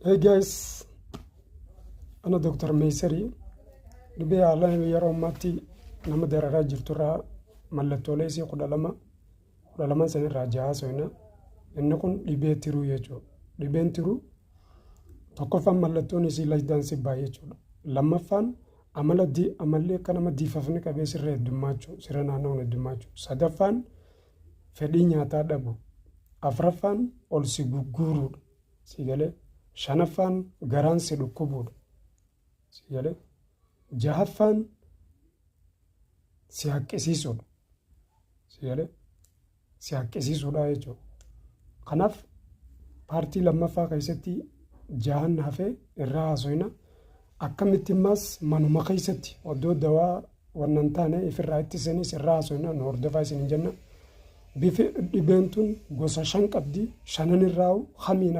Hey guys, أنا دكتور ميسري دبي على يرى ماتي نما در راجل ترى ملتولي سي قد لما سن راجعها سوينا إنكم دبي ترو يجو دبي ترو تكفى ملتوني سي لجدان سي بايجو لما فان عمل كان ما دي ففني كبير سر دماجو سرنا نون دماجو سدفان فدينيا تادبو أفرفان أول سيجورو سيجله shanafan garan se dhukkubudha sigale jahaffan si haqqisiisudha sigale si haqqisiisudha jechuudha kanaaf paartii lammaffaa keessatti jahan hafee irraa haasoyna akkamitti immas manuma keessatti oddoo dawaa wannan taane ifirraa ittisanis irraa haasoyna nu hordofaa isin jenna bifi dhibeen tun gosa shan qabdi shanan irraa hamiin